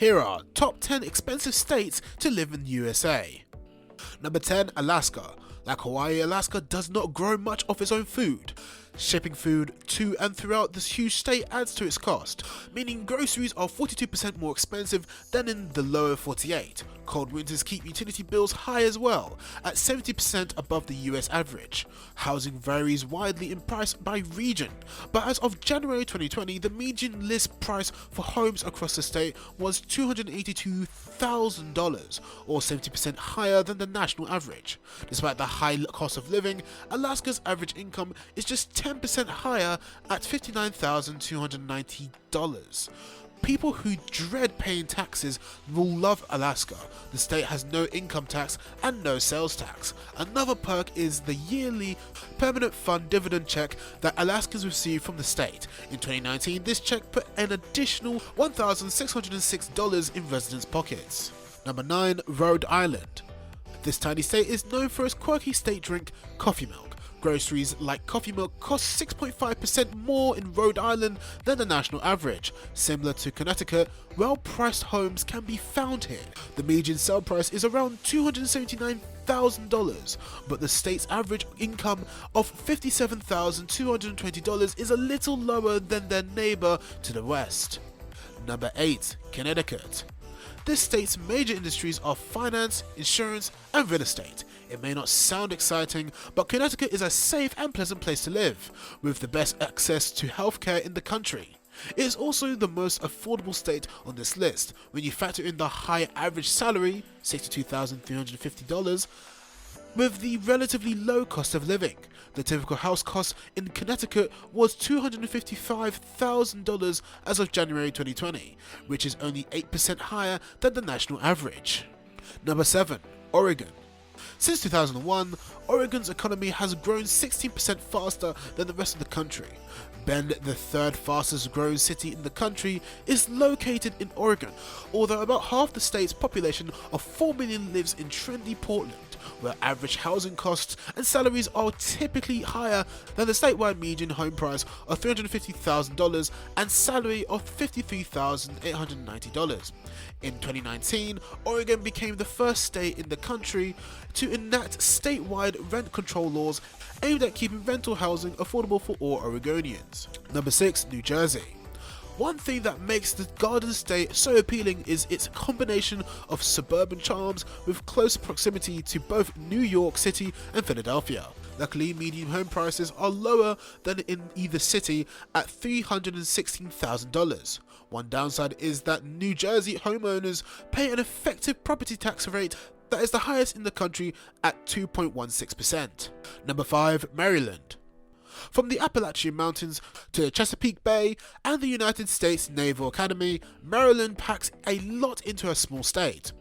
Here are top 10 expensive states to live in the USA. Number 10, Alaska. Like Hawaii, Alaska does not grow much of its own food. Shipping food to and throughout this huge state adds to its cost, meaning groceries are 42% more expensive than in the lower 48. Cold winters keep utility bills high as well, at 70% above the US average. Housing varies widely in price by region, but as of January 2020, the median list price for homes across the state was $282,000, or 70% higher than the national average. Despite the high cost of living, Alaska's average income is just 10% higher at $59,290. People who dread paying taxes will love Alaska. The state has no income tax and no sales tax. Another perk is the yearly permanent fund dividend check that Alaskans receive from the state. In 2019, this check put an additional $1,606 in residents' pockets. Number 9, Rhode Island. This tiny state is known for its quirky state drink, coffee milk. Groceries like coffee milk cost 6.5% more in Rhode Island than the national average. Similar to Connecticut, well-priced homes can be found here. The median sale price is around $279,000, but the state's average income of $57,220 is a little lower than their neighbor to the west. Number 8, Connecticut. This state's major industries are finance, insurance, and real estate. It may not sound exciting, but Connecticut is a safe and pleasant place to live, with the best access to healthcare in the country. It is also the most affordable state on this list when you factor in the high average salary, $62,350, with the relatively low cost of living. The typical house cost in Connecticut was $255,000 as of January 2020, which is only 8% higher than the national average. Number 7, Oregon. Since 2001, Oregon's economy has grown 16% faster than the rest of the country. Bend, the third fastest growing city in the country, is located in Oregon, although about half the state's population of 4 million lives in trendy Portland, where average housing costs and salaries are typically higher than the statewide median home price of $350,000 and salary of $53,890. In 2019, Oregon became the first state in the country to enact statewide rent control laws aimed at keeping rental housing affordable for all Oregonians. Number 6, New Jersey. One thing that makes the Garden State so appealing is its combination of suburban charms with close proximity to both New York City and Philadelphia. Luckily, median home prices are lower than in either city at $316,000. One downside is that New Jersey homeowners pay an effective property tax rate that is the highest in the country at 2.16%. Number 5, Maryland. From the Appalachian Mountains to the Chesapeake Bay and the United States Naval Academy, Maryland packs a lot into a small state.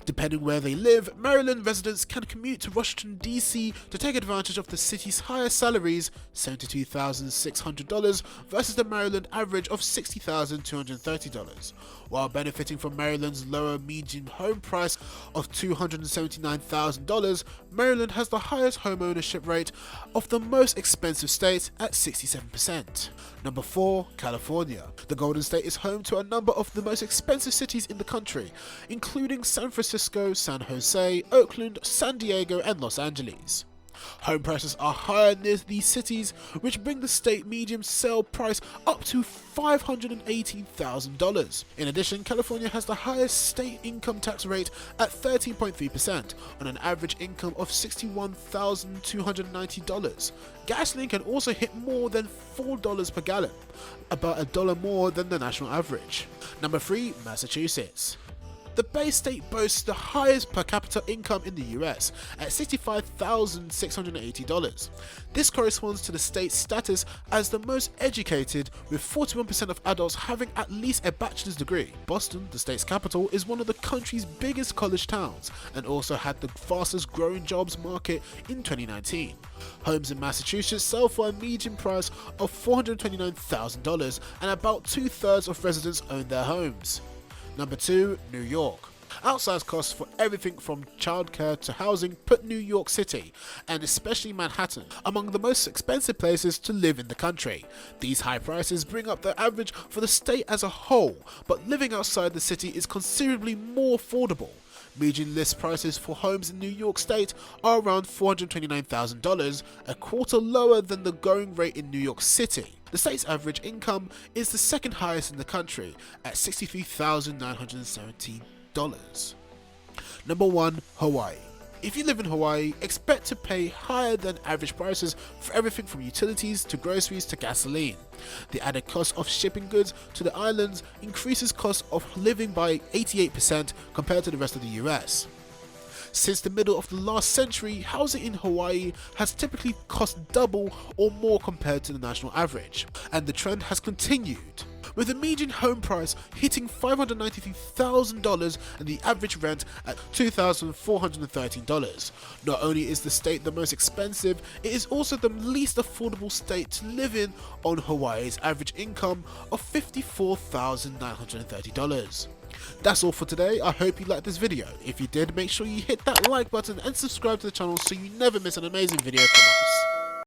Depending where they live, Maryland residents can commute to Washington, D.C. to take advantage of the city's higher salaries, $72,600 versus the Maryland average of $60,230. While benefiting from Maryland's lower median home price of $279,000, Maryland has the highest home ownership rate of the most expensive states at 67%. Number 4, California. The Golden State is home to a number of the most expensive cities in the country, including San Francisco, San Jose, Oakland, San Diego, and Los Angeles. Home prices are higher near these cities, which bring the state median sale price up to $518,000. In addition, California has the highest state income tax rate at 13.3% on an average income of $61,290. Gasoline can also hit more than $4 per gallon, about $1 more than the national average. Number 3, Massachusetts. The Bay State boasts the highest per capita income in the US at $65,680. This corresponds to the state's status as the most educated, with 41% of adults having at least a bachelor's degree. Boston, the state's capital, is one of the country's biggest college towns and also had the fastest growing jobs market in 2019. Homes in Massachusetts sell for a median price of $429,000 and about 2/3 of residents own their homes. Number 2, New York. Outsized costs for everything from childcare to housing put New York City, and especially Manhattan, among the most expensive places to live in the country. These high prices bring up the average for the state as a whole, but living outside the city is considerably more affordable. Median list prices for homes in New York State are around $429,000, a quarter lower than the going rate in New York City. The state's average income is the second highest in the country at $63,917. Number 1. Hawaii. If you live in Hawaii, expect to pay higher than average prices for everything from utilities to groceries to gasoline. The added cost of shipping goods to the islands increases cost of living by 88% compared to the rest of the US. Since the middle of the last century, housing in Hawaii has typically cost double or more compared to the national average, and the trend has continued, with the median home price hitting $593,000 and the average rent at $2,413. Not only is the state the most expensive, it is also the least affordable state to live in on Hawaii's average income of $54,930. That's all for today. I hope you liked this video. If you did, make sure you hit that like button and subscribe to the channel so you never miss an amazing video from us.